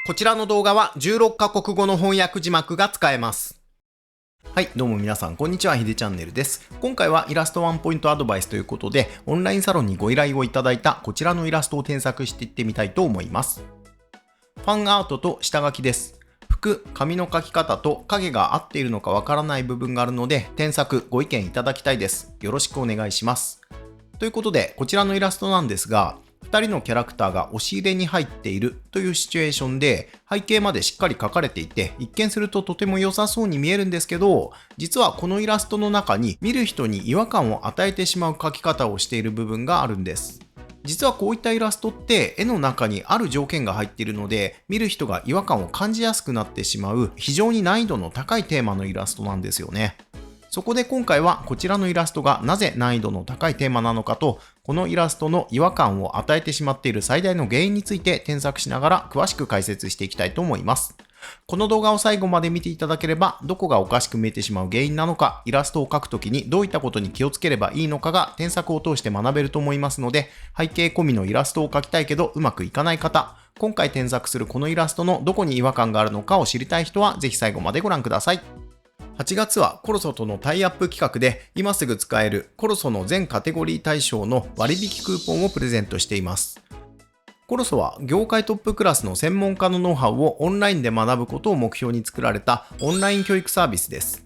こちらの動画は16カ国語の翻訳字幕が使えます。はい、どうも皆さん、こんにちは。ひでチャンネルです。今回はイラストワンポイントアドバイスということで、オンラインサロンにご依頼をいただいたこちらのイラストを添削していってみたいと思います。ファンアートと下書きです。服、紙の書き方と影が合っているのかわからない部分があるので、添削ご意見いただきたいです。よろしくお願いします。ということで、こちらのイラストなんですが、2人のキャラクターが押し入れに入っているというシチュエーションで、背景までしっかり描かれていて、一見するととても良さそうに見えるんですけど、実はこのイラストの中に見る人に違和感を与えてしまう描き方をしている部分があるんです。実はこういったイラストって絵の中にある条件が入っているので、見る人が違和感を感じやすくなってしまう非常に難易度の高いテーマのイラストなんですよね。そこで今回はこちらのイラストがなぜ難易度の高いテーマなのかと、このイラストの違和感を与えてしまっている最大の原因について添削しながら詳しく解説していきたいと思います。この動画を最後まで見ていただければ、どこがおかしく見えてしまう原因なのか、イラストを描くときにどういったことに気をつければいいのかが添削を通して学べると思いますので、背景込みのイラストを描きたいけどうまくいかない方、今回添削するこのイラストのどこに違和感があるのかを知りたい人はぜひ最後までご覧ください。8月はコロソとのタイアップ企画で今すぐ使えるコロソの全カテゴリー対象の割引クーポンをプレゼントしています。コロソは業界トップクラスの専門家のノウハウをオンラインで学ぶことを目標に作られたオンライン教育サービスです。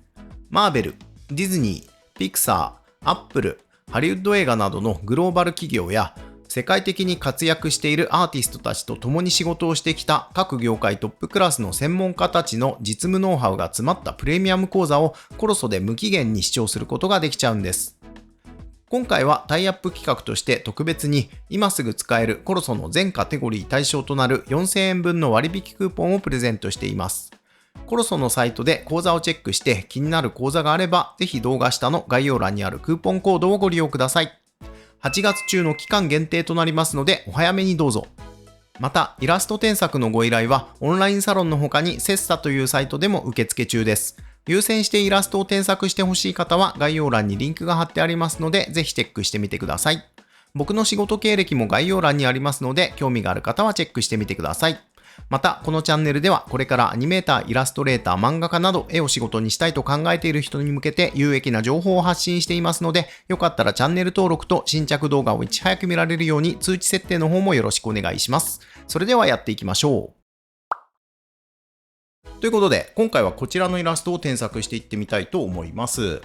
マーベル、ディズニー、ピクサー、アップル、ハリウッド映画などのグローバル企業や世界的に活躍しているアーティストたちと共に仕事をしてきた各業界トップクラスの専門家たちの実務ノウハウが詰まったプレミアム講座をコロソで無期限に視聴することができちゃうんです。今回はタイアップ企画として特別に今すぐ使えるコロソの全カテゴリー対象となる4000円分の割引クーポンをプレゼントしています。コロソのサイトで講座をチェックして気になる講座があれば、ぜひ動画下の概要欄にあるクーポンコードをご利用ください。8月中の期間限定となりますのでお早めにどうぞ。また、イラスト添削のご依頼はオンラインサロンの他にセッサというサイトでも受付中です。優先してイラストを添削してほしい方は概要欄にリンクが貼ってありますので、ぜひチェックしてみてください。僕の仕事経歴も概要欄にありますので、興味がある方はチェックしてみてください。また、このチャンネルではこれからアニメーター、イラストレーター、漫画家など絵を仕事にしたいと考えている人に向けて有益な情報を発信していますので、よかったらチャンネル登録と新着動画をいち早く見られるように通知設定の方もよろしくお願いします。それではやっていきましょう。ということで、今回はこちらのイラストを添削していってみたいと思います。フ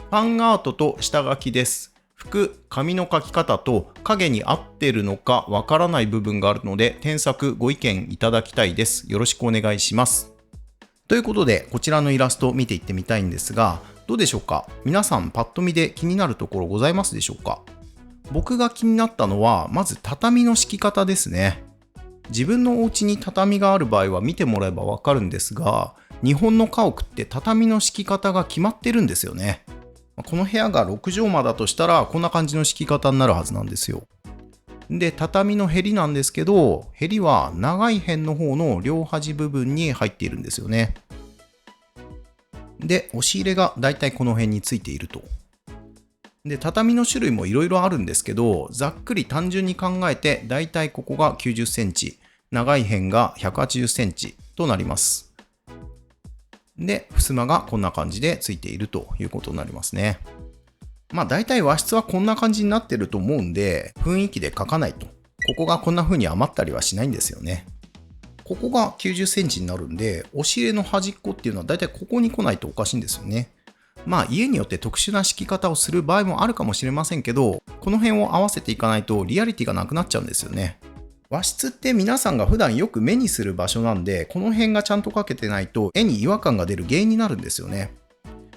ァンアートと下書きです。服、紙の書き方と影に合っているのかわからない部分があるので、添削ご意見いただきたいです。よろしくお願いします。ということで、こちらのイラストを見ていってみたいんですが、どうでしょうか？皆さんパッと見で気になるところございますでしょうか？僕が気になったのは、まず畳の敷き方ですね。自分のお家に畳がある場合は見てもらえばわかるんですが、日本の家屋って畳の敷き方が決まってるんですよね。この部屋が6畳間だとしたらこんな感じの敷き方になるはずなんですよ。で、畳のへりなんですけど、へりは長い辺の方の両端部分に入っているんですよね。で、押し入れがだいたいこの辺についていると。で、畳の種類もいろいろあるんですけど、ざっくり単純に考えてだいたいここが90センチ、長い辺が180センチとなります。で、襖がこんな感じでついているということになりますね。大体和室はこんな感じになってると思うんで、雰囲気で描かないと。ここがこんな風に余ったりはしないんですよね。ここが90センチになるんで、押し入れの端っこっていうのはだいたいここに来ないとおかしいんですよね。家によって特殊な敷き方をする場合もあるかもしれませんけど、この辺を合わせていかないとリアリティがなくなっちゃうんですよね。和室って皆さんが普段よく目にする場所なんで、この辺がちゃんと描けてないと絵に違和感が出る原因になるんですよね。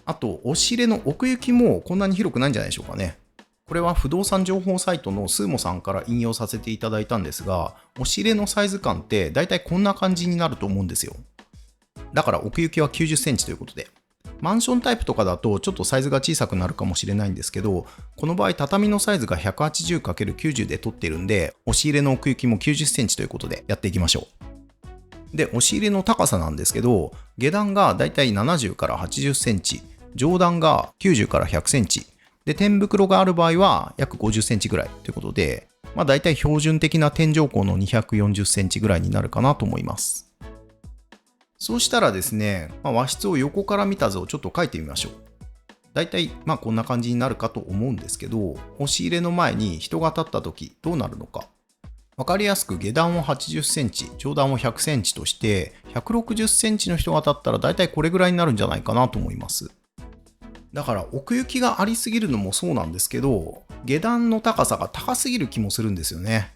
あと、押し入れの奥行きもこんなに広くないんじゃないでしょうかね。これは不動産情報サイトのスーモさんから引用させていただいたんですが、押し入れのサイズ感ってだいたいこんな感じになると思うんですよ。だから奥行きは90センチということで。マンションタイプとかだとちょっとサイズが小さくなるかもしれないんですけど、この場合畳のサイズが 180×90 で取ってるんで、押し入れの奥行きも90センチということでやっていきましょう。で、押し入れの高さなんですけど、下段がだいたい70から80センチ、上段が90から100センチ、で、天袋がある場合は約50センチぐらいということで、だいたい標準的な天井高の240センチぐらいになるかなと思います。そうしたらですね、和室を横から見た図をちょっと描いてみましょう。だいたいこんな感じになるかと思うんですけど、押し入れの前に人が立った時どうなるのか。わかりやすく下段を80センチ、上段を100センチとして、160センチの人が立ったらだいたいこれぐらいになるんじゃないかなと思います。だから奥行きがありすぎるのもそうなんですけど、下段の高さが高すぎる気もするんですよね。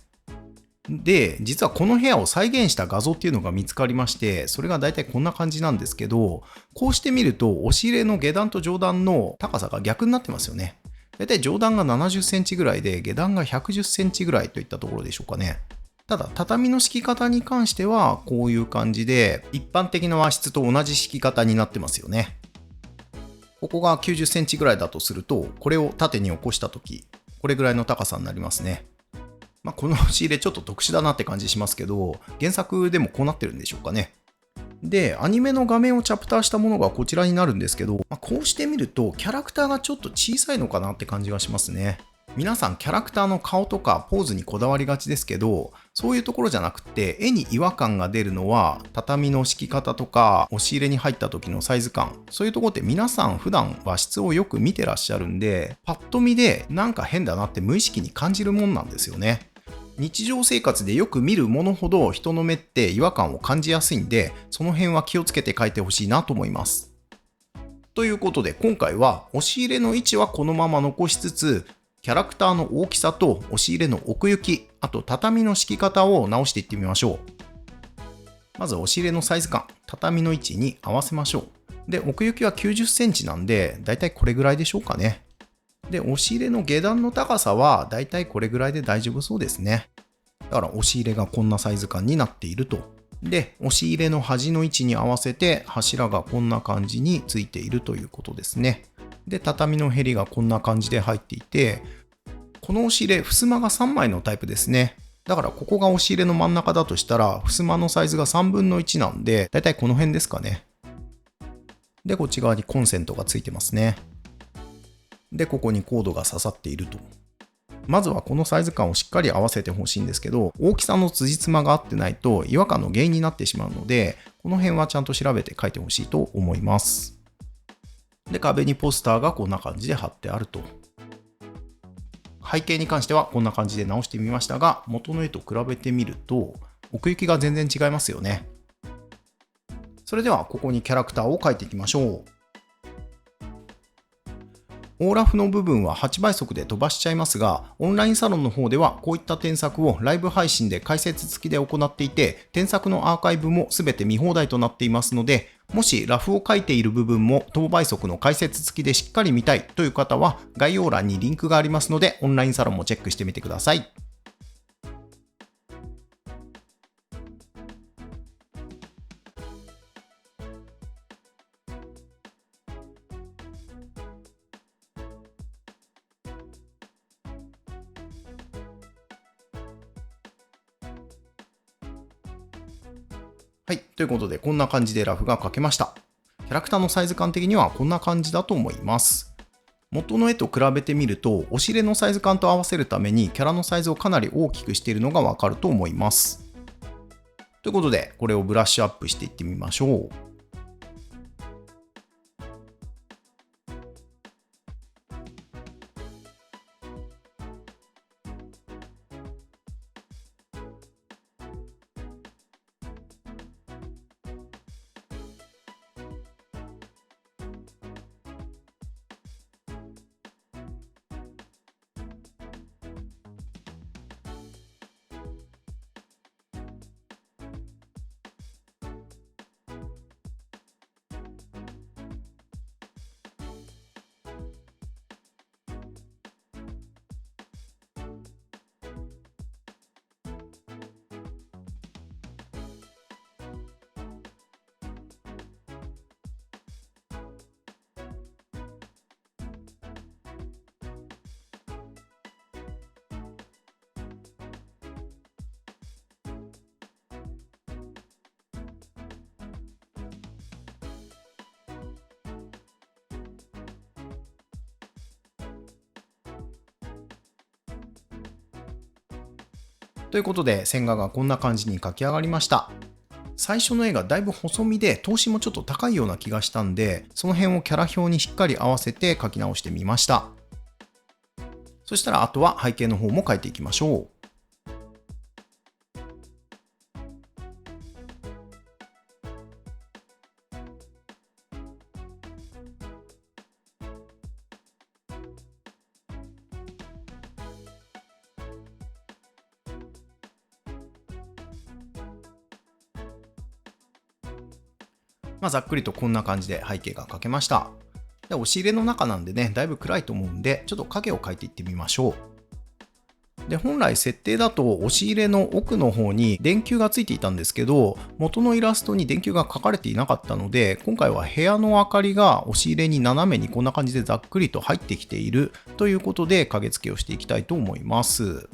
で、実はこの部屋を再現した画像っていうのが見つかりまして、それがだいたいこんな感じなんですけど、こうして見ると押し入れの下段と上段の高さが逆になってますよね。だいたい上段が70センチぐらいで、下段が110センチぐらいといったところでしょうかね。ただ、畳の敷き方に関してはこういう感じで、一般的な和室と同じ敷き方になってますよね。ここが90センチぐらいだとすると、これを縦に起こしたとき、これぐらいの高さになりますね。この押し入れちょっと特殊だなって感じしますけど、原作でもこうなってるんでしょうかね。で、アニメの画面をチャプターしたものがこちらになるんですけど、こうして見るとキャラクターがちょっと小さいのかなって感じがしますね。皆さんキャラクターの顔とかポーズにこだわりがちですけど、そういうところじゃなくて、絵に違和感が出るのは畳の敷き方とか押し入れに入った時のサイズ感、そういうところって皆さん普段和室をよく見てらっしゃるんで、パッと見でなんか変だなって無意識に感じるもんなんですよね。日常生活でよく見るものほど人の目って違和感を感じやすいんで、その辺は気をつけて描いてほしいなと思います。ということで今回は押し入れの位置はこのまま残しつつ、キャラクターの大きさと押し入れの奥行き、あと畳の敷き方を直していってみましょう。まず押し入れのサイズ感、畳の位置に合わせましょう。で、奥行きは90センチなんで、だいたいこれぐらいでしょうかね。で、押し入れの下段の高さはだいたいこれぐらいで大丈夫そうですね。だから押し入れがこんなサイズ感になっていると。で、押し入れの端の位置に合わせて柱がこんな感じについているということですね。で、畳のへりがこんな感じで入っていて、この押し入れ、襖が3枚のタイプですね。だからここが押し入れの真ん中だとしたら、襖のサイズが3分の1なんで、だいたいこの辺ですかね。で、こっち側にコンセントがついてますね。で、ここにコードが刺さっていると。まずはこのサイズ感をしっかり合わせてほしいんですけど、大きさの辻褄が合ってないと違和感の原因になってしまうので、この辺はちゃんと調べて書いてほしいと思います。で、壁にポスターがこんな感じで貼ってあると。背景に関してはこんな感じで直してみましたが、元の絵と比べてみると、奥行きが全然違いますよね。それではここにキャラクターを描いていきましょう。オーラフの部分は8倍速で飛ばしちゃいますが、オンラインサロンの方ではこういった添削をライブ配信で解説付きで行っていて、添削のアーカイブも全て見放題となっていますので、もしラフを書いている部分も等倍速の解説付きでしっかり見たいという方は、概要欄にリンクがありますので、オンラインサロンもチェックしてみてください。はい。ということで、こんな感じでラフが描けました。キャラクターのサイズ感的にはこんな感じだと思います。元の絵と比べてみると、押し入れのサイズ感と合わせるためにキャラのサイズをかなり大きくしているのがわかると思います。ということで、これをブラッシュアップしていってみましょう。ということで、線画がこんな感じに描き上がりました。最初の絵がだいぶ細身で透視もちょっと高いような気がしたんで、その辺をキャラ表にしっかり合わせて描き直してみました。そしたらあとは背景の方も描いていきましょう。ざっくりとこんな感じで背景が描けました。で、押し入れの中なんでね、だいぶ暗いと思うんで、ちょっと影を描いていってみましょう。で、本来設定だと押し入れの奥の方に電球がついていたんですけど、元のイラストに電球が描かれていなかったので、今回は部屋の明かりが押し入れに斜めにこんな感じでざっくりと入ってきているということで、影付けをしていきたいと思います。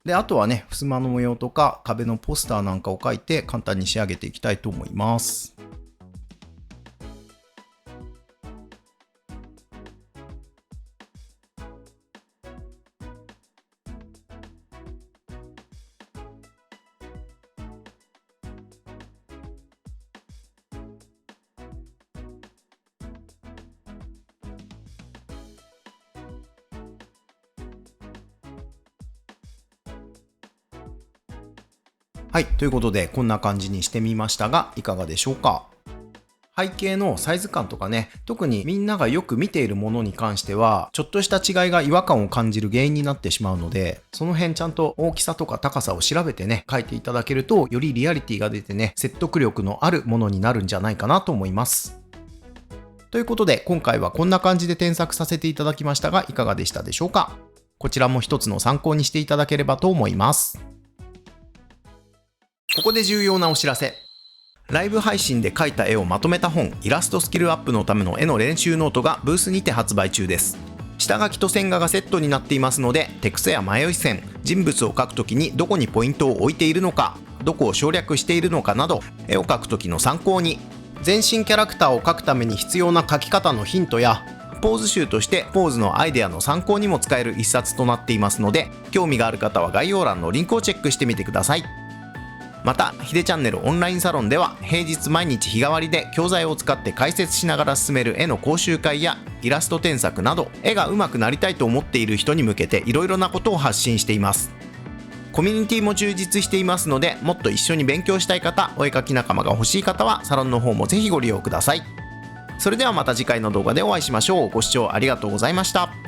で、あとはね、襖の模様とか壁のポスターなんかを描いて簡単に仕上げていきたいと思います。はい、ということでこんな感じにしてみましたが、いかがでしょうか。背景のサイズ感とかね、特にみんながよく見ているものに関しては、ちょっとした違いが違和感を感じる原因になってしまうので、その辺ちゃんと大きさとか高さを調べてね、描いていただけると、よりリアリティが出てね、説得力のあるものになるんじゃないかなと思います。ということで、今回はこんな感じで添削させていただきましたが、いかがでしたでしょうか。こちらも一つの参考にしていただければと思います。ここで重要なお知らせ。ライブ配信で描いた絵をまとめた本、イラストスキルアップのための絵の練習ノートがブースにて発売中です。下書きと線画がセットになっていますので、手癖や迷い線、人物を描くときにどこにポイントを置いているのか、どこを省略しているのかなど、絵を描くときの参考に、全身キャラクターを描くために必要な描き方のヒントや、ポーズ集としてポーズのアイデアの参考にも使える一冊となっていますので、興味がある方は概要欄のリンクをチェックしてみてください。また、ひでチャンネルオンラインサロンでは平日毎日日替わりで教材を使って解説しながら進める絵の講習会やイラスト添削など、絵が上手くなりたいと思っている人に向けていろいろなことを発信しています。コミュニティも充実していますので、もっと一緒に勉強したい方、お絵描き仲間が欲しい方はサロンの方もぜひご利用ください。それではまた次回の動画でお会いしましょう。ご視聴ありがとうございました。